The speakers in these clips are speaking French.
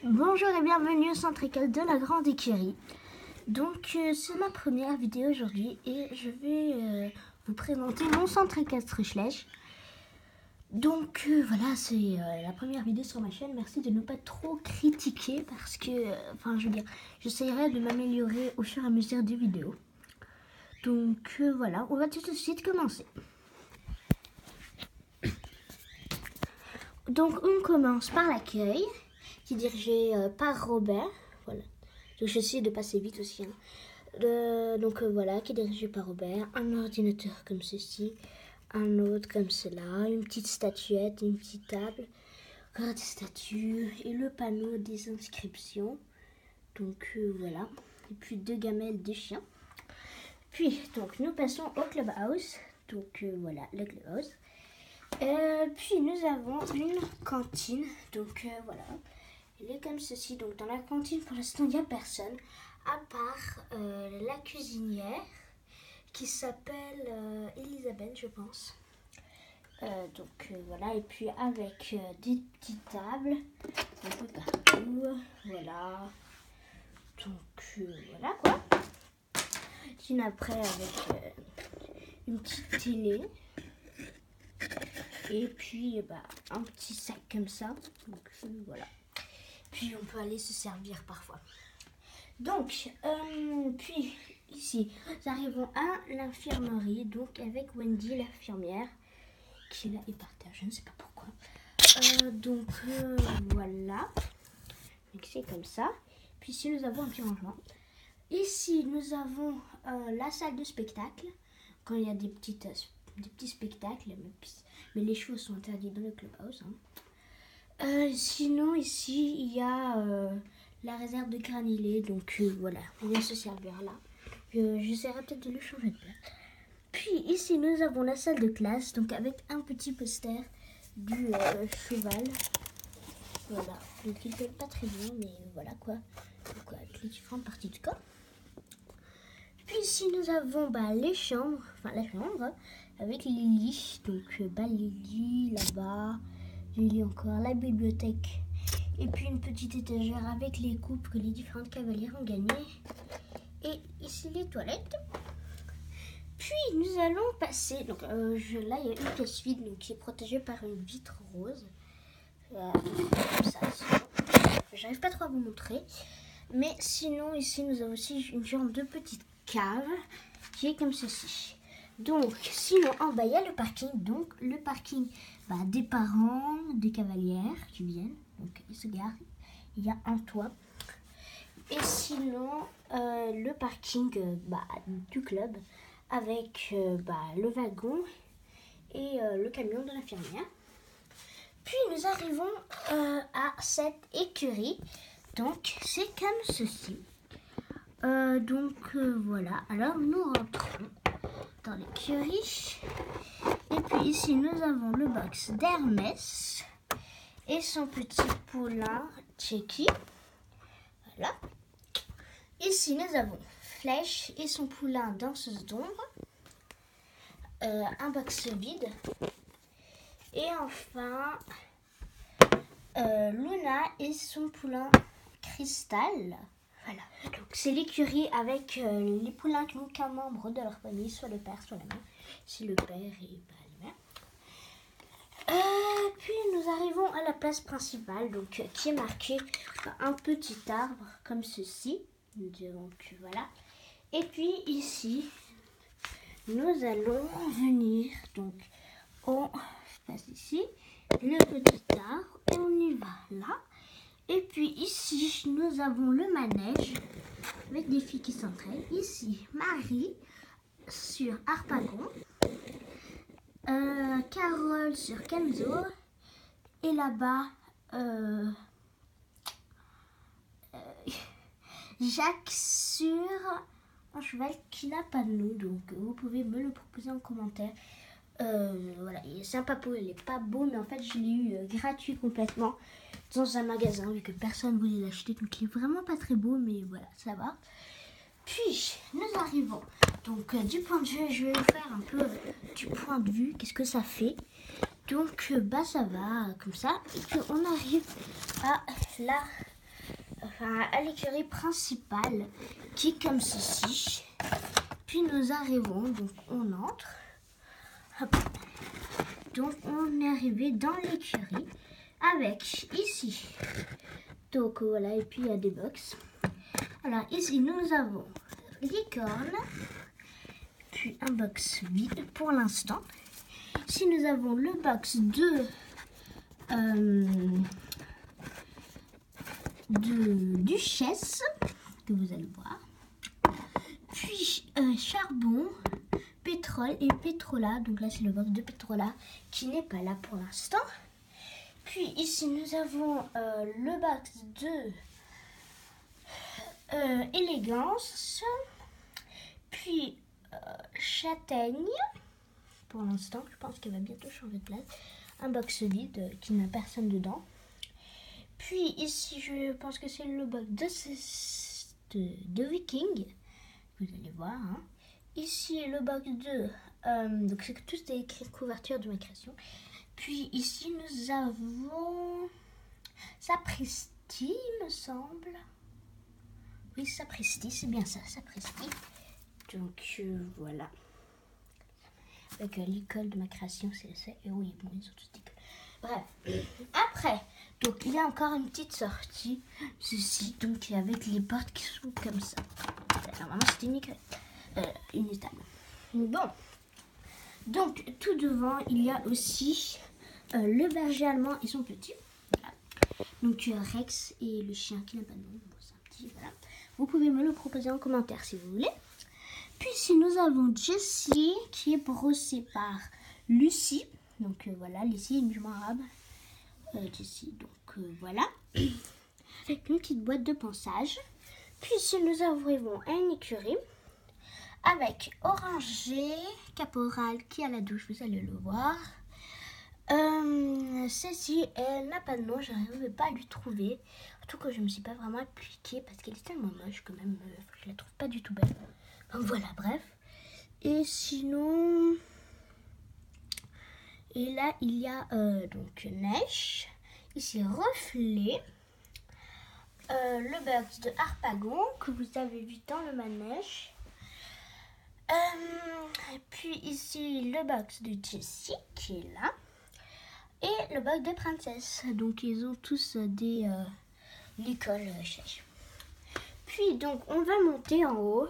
Bonjour et bienvenue au centre école de la Grande Écurie. Donc c'est ma première vidéo aujourd'hui et je vais vous présenter mon centre équestre Schlech. Donc voilà, c'est la première vidéo sur ma chaîne. Merci de ne pas trop critiquer parce que, j'essaierai de m'améliorer au fur et à mesure des vidéos. Donc voilà, on va tout de suite commencer. Donc on commence par l'accueil, qui est dirigé par Robert. Voilà. Donc j'essaie de passer vite aussi. Voilà, qui est dirigé par Robert. Un ordinateur comme ceci, un autre comme cela, une petite statuette, une petite table, encore des statues et le panneau des inscriptions. Donc voilà. Et puis 2 gamelles de chiens. Puis donc nous passons au clubhouse. Donc voilà, le clubhouse. Puis nous avons une cantine, donc voilà, elle est comme ceci. Donc dans la cantine pour l'instant il n'y a personne à part la cuisinière qui s'appelle Elisabeth je pense. Voilà, et puis avec des petites tables un peu partout, voilà. Donc voilà quoi. Sinon après avec une petite télé. Et puis un petit sac comme ça. Donc voilà. Puis on peut aller se servir parfois. Donc, puis ici, nous arrivons à l'infirmerie. Donc avec Wendy, l'infirmière, qui est là et par terre. Je ne sais pas pourquoi. Voilà. Donc c'est comme ça. Puis ici, nous avons un petit rangement. Ici, nous avons la salle de spectacle. Quand il y a des petits spectacles. Mais les chevaux sont interdits dans le clubhouse. Sinon, ici, il y a la réserve de granulés. Donc, voilà, on vient se servir là. J'essaierai peut-être de le changer de place. Puis, ici, nous avons la salle de classe. Donc, avec un petit poster du cheval. Voilà. Donc, il ne fait pas très bien, mais voilà quoi. Donc, avec les différentes parties du corps. Puis, ici, nous avons les chambres. Enfin, la chambre. Avec les lits, donc les lits là-bas, les lits encore, la bibliothèque, et puis une petite étagère avec les coupes que les différentes cavalières ont gagnées, et ici les toilettes. Puis nous allons passer, donc là il y a une pièce vide donc, qui est protégée par une vitre rose, comme ça, j'arrive pas trop à vous montrer, mais sinon ici nous avons aussi une genre de petite cave qui est comme ceci. Donc, sinon, en bas, il y a le parking. Donc, le parking des parents, des cavalières qui viennent. Donc, ils se garent. Il y a un toit. Et sinon, le parking du club avec le wagon et le camion de l'infirmière. Puis, nous arrivons à cette écurie. Donc, c'est comme ceci. Voilà. Alors, nous rentrons dans l'écurie. Et puis ici, nous avons le box d'Hermès et son petit poulain Tchéki. Voilà. Ici, nous avons Flèche et son poulain Danseuse d'ombre. Un box vide. Et enfin, Luna et son poulain Cristal. Voilà. Donc c'est l'écurie avec les poulains qui n'ont qu'un membre de leur famille, soit le père, soit la mère. Si le père est la mère. Puis nous arrivons à la place principale, donc qui est marquée par un petit arbre comme ceci. Donc voilà. Et puis ici, nous allons venir. Donc on passe ici le petit arbre et on y va là. Et puis ici, nous avons le manège avec des filles qui s'entraînent. Ici, Marie sur Harpagon, Carole sur Kenzo, et là-bas, Jacques sur un cheval qui n'a pas de nom. Donc, vous pouvez me le proposer en commentaire. Voilà, il est sympa pour il est pas beau, mais en fait, je l'ai eu gratuit complètement dans un magasin vu que personne ne voulait l'acheter, donc il est vraiment pas très beau, mais voilà, ça va. Puis nous arrivons donc du point de vue, je vais vous faire un peu du point de vue, qu'est-ce que ça fait. Donc ça va comme ça, et puis on arrive à la à l'écurie principale qui est comme ceci. Puis nous arrivons, donc on entre. Hop. Donc on est arrivé dans l'écurie avec ici. Donc voilà, et puis il y a des box. Alors ici nous avons licorne, puis un box vide pour l'instant. Ici nous avons le box de duchesse que vous allez voir. Puis charbon, pétrole et pétrola. Donc là c'est le box de pétrola qui n'est pas là pour l'instant. Puis ici nous avons le box de élégance. Puis châtaigne. Pour l'instant, je pense qu'elle va bientôt changer de place. Un box vide qui n'a personne dedans. Puis ici, je pense que c'est le box de Viking. Vous allez voir. Hein. Ici, le box de... donc, c'est tous des couvertures de ma création. Puis ici, nous avons... Sapristi, il me semble. Oui, Sapristi, c'est bien ça, Sapristi. Donc, voilà. Avec l'école de ma création, c'est ça. Et oui, bon, ils sont tous d'école. Bref. Après, donc il y a encore une petite sortie. Ceci, donc avec les portes qui sont comme ça. Normalement, c'était une étable. Bon. Donc, tout devant, il y a aussi le berger allemand et son petit. Voilà. Donc, Rex et le chien qui n'a pas de nom. Bon, c'est un petit, voilà. Vous pouvez me le proposer en commentaire si vous voulez. Puis ici, nous avons Jessie qui est brossée par Lucie. Donc voilà, Lucie est une jument arabe. Jessie, donc voilà. Avec une petite boîte de ponçage. Puis ici, nous arrivons à une écurie avec Oranger, Caporal qui est à la douche, vous allez le voir. Celle-ci, elle n'a pas de nom, je n'arrive pas à lui trouver. Surtout que je ne me suis pas vraiment appliquée parce qu'elle est tellement moche quand même. Je la trouve pas du tout belle. Donc voilà, bref. Et sinon... Et là, il y a donc neige. Ici, reflet. Le box de Harpagon que vous avez vu dans le manège. Puis ici, le box de Jessie qui est là. Et le box de Princesse. Donc, ils ont tous des l'école chèche. Puis, donc, on va monter en haut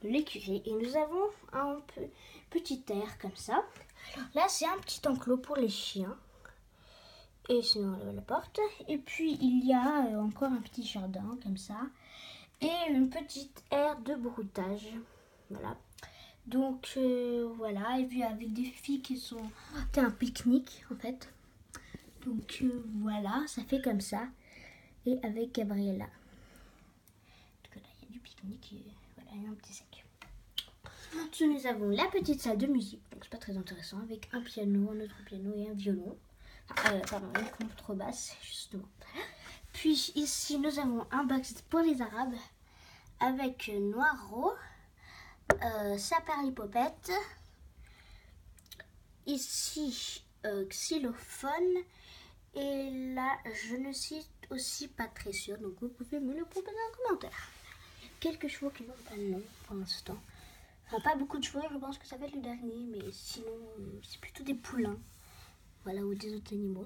de l'écurie. Et nous avons un petit air comme ça. Là, c'est un petit enclos pour les chiens. Et sinon, on ouvre la porte. Et puis, il y a encore un petit jardin comme ça. Et une petite aire de broutage. Voilà. Donc, voilà. Et puis, avec des filles qui sont... C'est un pique-nique, en fait. Donc, voilà. Ça fait comme ça. Et avec Gabriella. Donc, là, il y a du pique-nique. Et voilà, il y a un petit sac. Ensuite, nous avons la petite salle de musique, donc c'est pas très intéressant, avec un piano, un autre piano et un violon. Pardon, une contrebasse, justement. Puis ici, nous avons un box pour les Arabes, avec Noiro, Saperlipopette, ici, xylophone, et là, je ne suis aussi pas très sûre, donc vous pouvez me le proposer en commentaire. Quelques chevaux qui n'ont pas de nom pour l'instant. Enfin, pas beaucoup de chevaux, je pense que ça va être le dernier, mais sinon, c'est plutôt des poulains. Voilà, ou des autres animaux.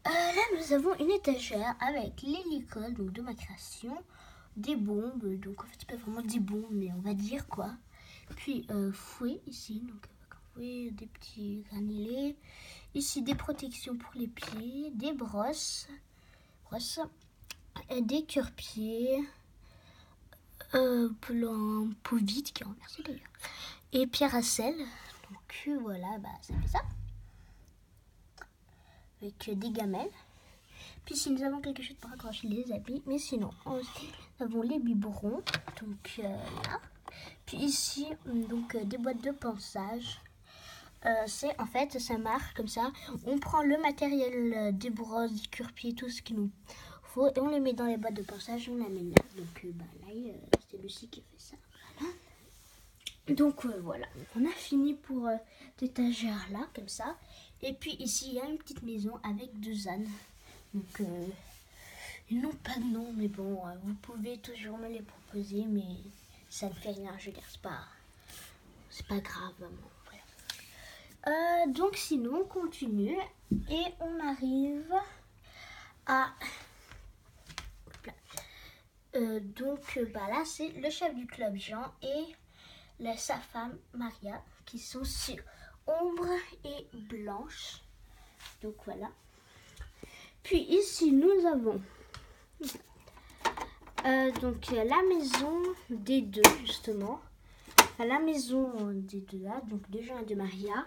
Là, nous avons une étagère avec les licoles, donc de ma création, des bombes, donc en fait, c'est pas vraiment des bombes, mais on va dire quoi. Puis, fouet ici, donc avec un fouet, des petits granulés. Ici, des protections pour les pieds, des brosses, des cure-pieds. Plan peau vide qui est renversé d'ailleurs. Et pierre à sel. Donc voilà, bah ça fait ça. Avec des gamelles. Puis si nous avons quelque chose pour accrocher les habits. Mais sinon, aussi, nous avons les biberons. Donc là. Puis ici, donc des boîtes de ponçage. C'est en fait, ça marche comme ça. On prend le matériel des brosses, des cure-pieds, tout ce qu'il nous faut. Et on les met dans les boîtes de ponçage. On l'amène là. Donc bah, là, c'est Lucie qui fait ça. Voilà. Donc voilà. On a fini pour cette étagère là, comme ça. Et puis ici, il y a une petite maison avec 2 ânes. Donc Ils n'ont pas de nom, mais bon, vous pouvez toujours me les proposer, mais ça ne fait rien, je veux dire, c'est pas grave, vraiment. Donc sinon, on continue et on arrive à... là, c'est le chef du club Jean et sa femme Maria qui sont sur Ombre et Blanche. Donc voilà. Puis ici, nous avons la maison des deux, justement. La maison des deux là, donc de Jean et de Maria.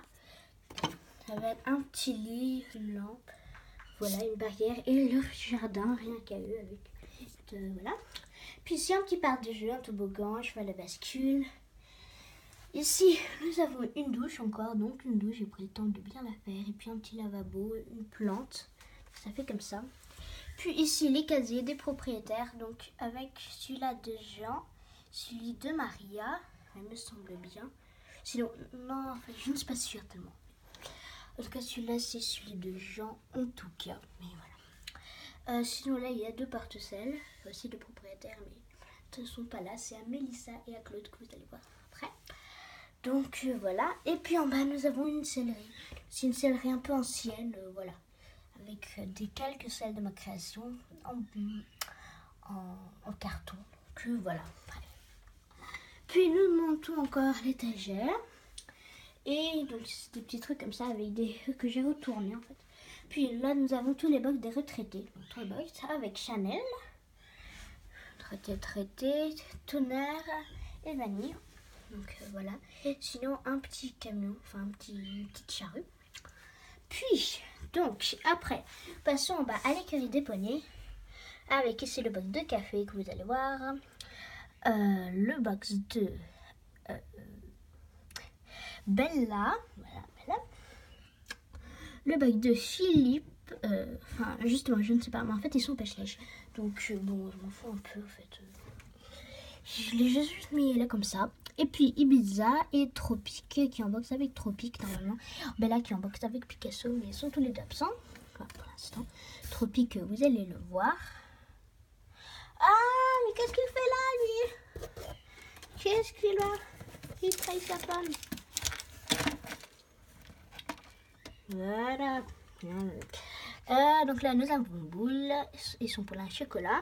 Avec un petit lit, une lampe, voilà, une barrière et leur jardin, rien qu'à eux avec... voilà. Puis ici, un petit parc de jeu, un toboggan, cheval à bascule. Ici, nous avons une douche encore, donc une douche, j'ai pris le temps de bien la faire. Et puis un petit lavabo, une plante, ça fait comme ça. Puis ici, les casiers des propriétaires, donc avec celui-là de Jean, celui de Maria, il me semble bien. Sinon, non, en fait, je ne suis pas sûre tellement. En tout cas, celui-là, c'est celui de Jean, en tout cas, mais voilà. Sinon, là, il y a deux porte-selles, aussi deux propriétaires, mais ils ne sont pas là. C'est à Mélissa et à Claude que vous allez voir après. Donc, voilà. Et puis, en bas, nous avons une sellerie. C'est une sellerie un peu ancienne, voilà. Avec des quelques selles de ma création en carton. Donc, voilà. Bref. Puis, nous montons encore l'étagère. Et donc, c'est des petits trucs comme ça avec des que j'ai retournés en fait. Puis là, nous avons tous les box des retraités. Donc, 3 box avec Chanel, traité, tonnerre et vanille. Donc, voilà. Et sinon, un petit camion, enfin, une petite charrue. Puis, donc, après, passons en bas à l'écurie des poneys. Avec ici le box de café que vous allez voir. Le box de... Bella, voilà, Bella. Le bac de Philippe, enfin justement je ne sais pas, mais en fait ils sont pêche-lèche. Donc bon, je m'en fous un peu en fait. Je l'ai juste mis là comme ça. Et puis Ibiza et Tropique qui est en box avec Tropique normalement. Bella qui est en box avec Picasso, mais ils sont tous les deux absents. Enfin, pour l'instant. Tropique, vous allez le voir. Ah, mais qu'est-ce qu'il fait là lui? Qu'est-ce qu'il a? Il trahit sa femme. Voilà. Donc là, nous avons Boule et son poulain chocolat.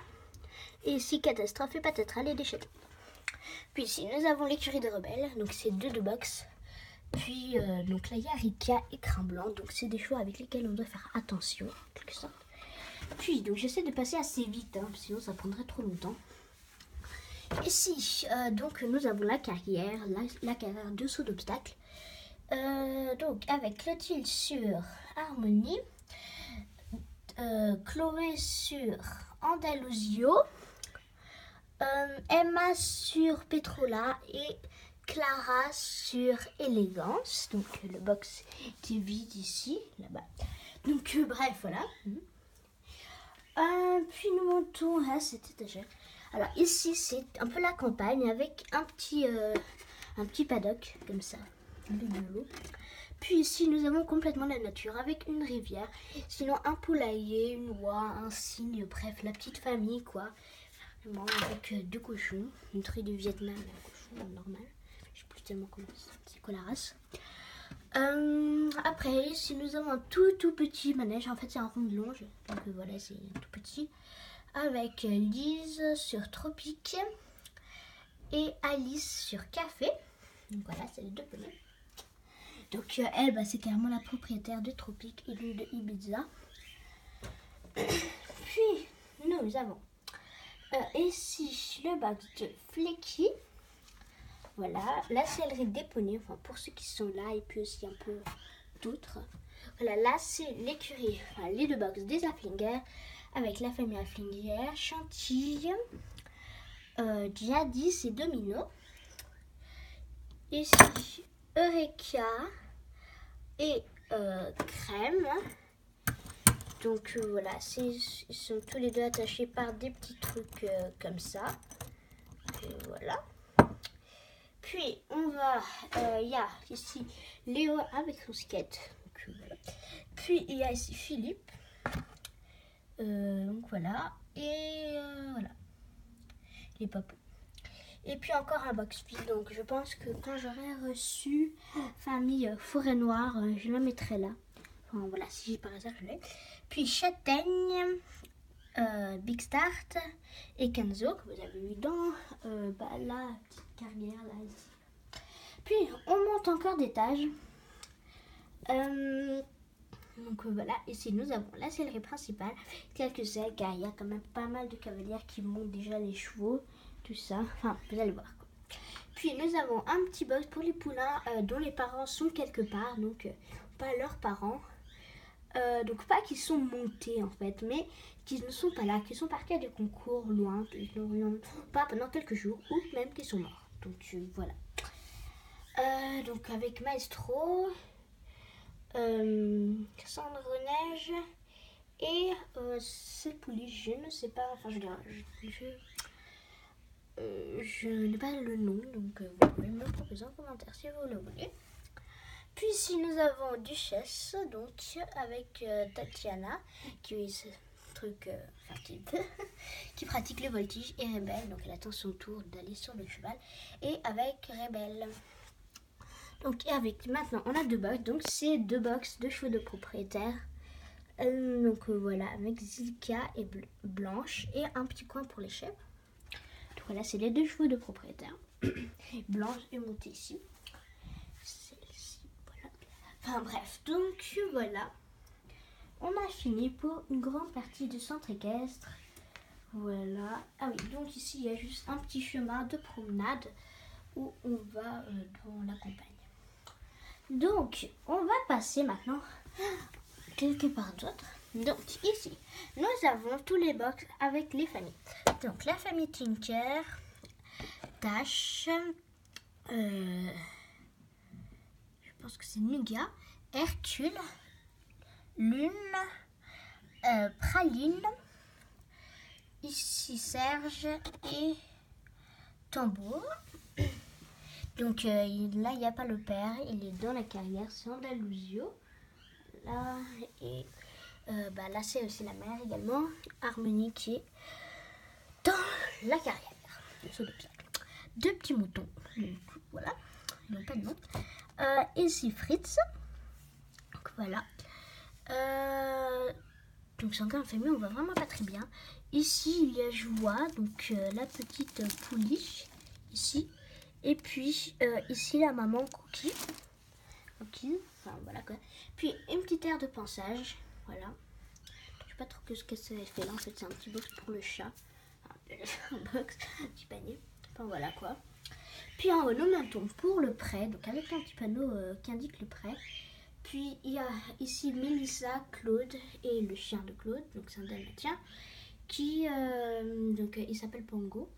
Et ici, Catastrophe et Patatras, les déchets. Puis ici, nous avons l'écurie de rebelles. Donc, c'est deux de box. Puis, donc là, il y a Rika et Crin Blanc. Donc, c'est des choix avec lesquels on doit faire attention, en quelque sorte. Puis, donc, j'essaie de passer assez vite, hein, sinon ça prendrait trop longtemps. Ici, donc, nous avons la carrière, la carrière de saut d'obstacle. Donc avec Clotilde sur Harmonie, Chloé sur Andalusio, Emma sur Petrola et Clara sur Élégance. Donc le box qui est vide ici, là-bas. Donc bref, voilà. Puis nous montons à cette étagère. Alors ici c'est un peu la campagne avec un petit paddock comme ça. De l'eau. Puis ici nous avons complètement la nature avec une rivière, sinon un poulailler, une oie, un cygne, bref la petite famille quoi. Vraiment avec deux cochons, une truie du Vietnam, un cochon normal, je sais plus tellement comment c'est quoi la race. Après ici nous avons un tout petit manège, en fait c'est un rond de longe, donc voilà c'est tout petit, avec Lise sur Tropique et Alice sur Café. Donc voilà c'est les deux poneys. Donc elle, c'est carrément la propriétaire de Tropique et de Ibiza. Puis nous avons ici le box de Flecky. Voilà, la sellerie des poneys, enfin pour ceux qui sont là et puis aussi un peu d'autres. Voilà, là c'est l'écurie, enfin, les deux box des Afflinger avec la famille Afflinger, Chantilly, Jadis et Domino. Ici Eureka et Crème. Donc voilà, ils sont tous les deux attachés par des petits trucs comme ça. Et voilà. Puis on va, il y a ici Léo avec son skate. Donc, voilà. Puis il y a ici Philippe. Donc voilà. Et voilà. Les papous. Et puis encore un box fil. Donc je pense que quand j'aurai reçu famille Forêt Noire, je la mettrai là. Enfin voilà, si par hasard je l'ai. Puis Châtaigne, Big Start et Kenzo que vous avez vu dans la petite carrière là ici. Puis on monte encore d'étage. Donc voilà, ici nous avons la sellerie principale, quelques ailes car il y a quand même pas mal de cavalières qui montent déjà les chevaux, tout ça, enfin vous allez voir quoi. Puis nous avons un petit box pour les poulains dont les parents sont quelque part, donc pas leurs parents, donc pas qu'ils sont montés en fait, mais qu'ils ne sont pas là, qu'ils sont partis à des concours loin, qu'ils n'ont pas pendant quelques jours, ou même qu'ils sont morts, donc voilà. Donc avec Maestro, Cendre Neige et cette pouliche, je ne sais pas, enfin je n'ai pas le nom, donc vous pouvez me le proposer en commentaire si vous le voulez. Puis ici nous avons Duchesse, donc avec Tatiana, qui est ce truc qui pratique le voltige, et Rebelle, donc elle attend son tour d'aller sur le cheval, et avec Rebelle. Donc et avec maintenant on a deux box, donc c'est deux box de chevaux de propriétaire. Donc voilà, avec Zilka et Blanche et un petit coin pour les chèvres. Donc voilà, c'est les deux chevaux de propriétaire. Blanche est montée ici. Celle-ci, voilà. Enfin bref, donc voilà. On a fini pour une grande partie du centre équestre. Voilà. Ah oui, donc ici il y a juste un petit chemin de promenade où on va dans la campagne. Donc, on va passer maintenant quelque part d'autre. Donc, ici, nous avons tous les box avec les familles. Donc, la famille Tinker, Tash, je pense que c'est Nuga, Hercule, Lune, Praline, ici Serge et Tambour. Donc là, il n'y a pas le père, il est dans la carrière, c'est Andalusio. Là, et là, c'est aussi la mère également, Harmonie, qui est dans la carrière. Deux petits moutons, donc, voilà, ils n'ont pas de nom. Ici, Fritz, donc voilà. Donc c'est encore une famille, on voit vraiment pas très bien. Ici, il y a Joie, donc la petite pouliche, ici. Et puis ici la maman Cookie, enfin voilà quoi. Puis une petite aire de pansage, voilà. Je sais pas trop ce que ça fait là, en fait c'est un petit box pour le chat, un box, un petit panier, enfin voilà quoi. Puis en haut nous mettons pour le prêt, donc avec un petit panneau qui indique le prêt. Puis il y a ici Mélissa, Claude et le chien de Claude, donc c'est un dalmatien, qui donc il s'appelle Pongo,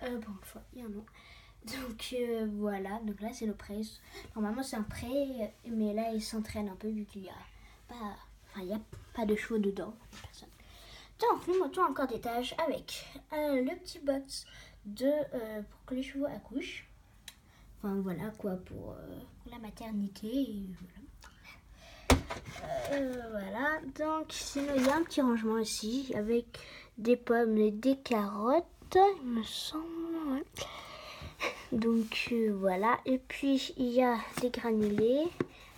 bon une fois il y a un nom. Donc voilà, donc là c'est le prêt. Normalement c'est un prêt, mais là il s'entraîne un peu vu qu'il n'y a pas de chevaux dedans. Personne. Donc nous montons encore d'étage avec le petit box pour que les chevaux accouchent. Enfin voilà quoi, pour la maternité. Et voilà, donc sinon il y a un petit rangement ici avec des pommes et des carottes, il me semble. Ouais. Donc voilà, et puis il y a des granulés,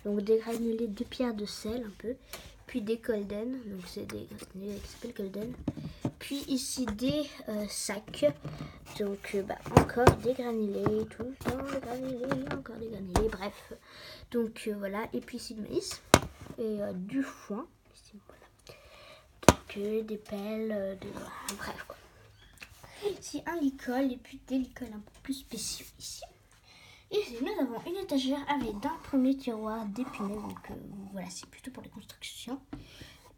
donc des granulés de pierre de sel un peu, puis des golden, donc c'est des granulés qui s'appellent golden, puis ici des sacs, donc encore des granulés, tout le temps des granulés, encore des granulés, bref, donc voilà, et puis ici du maïs et du foin, ici, voilà. Donc des pelles, bref quoi. Ici un licol et puis des licols un peu plus spéciaux ici. Ici nous avons une étagère avec d'un premier tiroir d'épinay, donc voilà, c'est plutôt pour les constructions.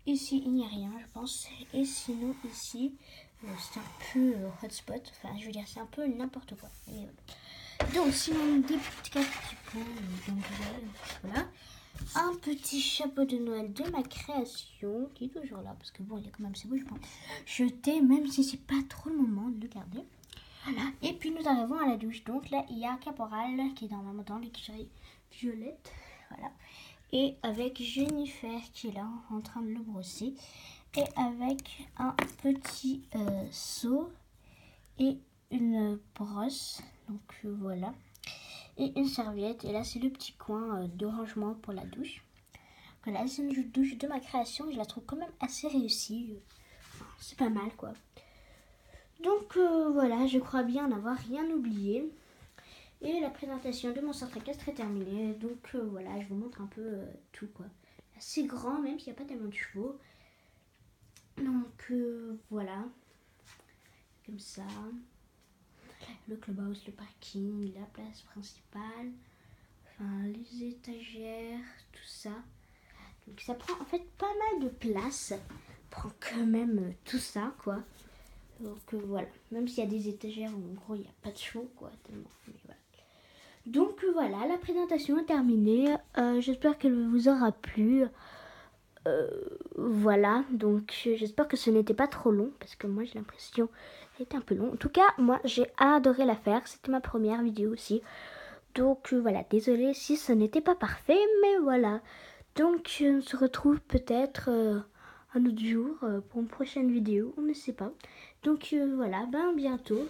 Ici il n'y a rien je pense, et sinon ici c'est un peu hotspot, enfin je veux dire c'est un peu n'importe quoi. Et, donc sinon des petits pots, donc voilà. Un petit chapeau de Noël de ma création qui est toujours là parce que bon il y a quand même c'est beau je pense jeter même si c'est pas trop le moment de le garder. Voilà. Et puis nous arrivons à la douche, donc là il y a Caporal qui est normalement dans l'écurie violette, voilà, et avec Jennifer qui est là en train de le brosser et avec un petit seau et une brosse. Donc voilà. Et une serviette. Et là, c'est le petit coin de rangement pour la douche. Voilà, c'est une douche de ma création. Je la trouve quand même assez réussie. Enfin, c'est pas mal, quoi. Donc voilà, je crois bien n'avoir rien oublié. Et la présentation de mon centre équestre est terminée. Donc voilà, je vous montre un peu tout, quoi. Assez grand, même s'il n'y a pas tellement de chevaux. Donc voilà. Comme ça. Le clubhouse, le parking, la place principale. Enfin, les étagères, tout ça. Donc ça prend en fait pas mal de place. Ça prend quand même tout ça, quoi. Donc voilà. Même s'il y a des étagères où en gros il n'y a pas de chevaux, quoi. Tellement. Mais voilà. Donc voilà, la présentation est terminée. J'espère qu'elle vous aura plu. Voilà, donc j'espère que ce n'était pas trop long, parce que moi j'ai l'impression qu'elle était un peu long. En tout cas, moi j'ai adoré la faire, c'était ma première vidéo aussi. Donc voilà, désolée si ce n'était pas parfait, mais voilà. Donc on se retrouve peut-être un autre jour pour une prochaine vidéo, on ne sait pas. Donc voilà, bientôt.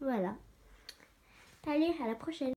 Voilà. Allez, à la prochaine.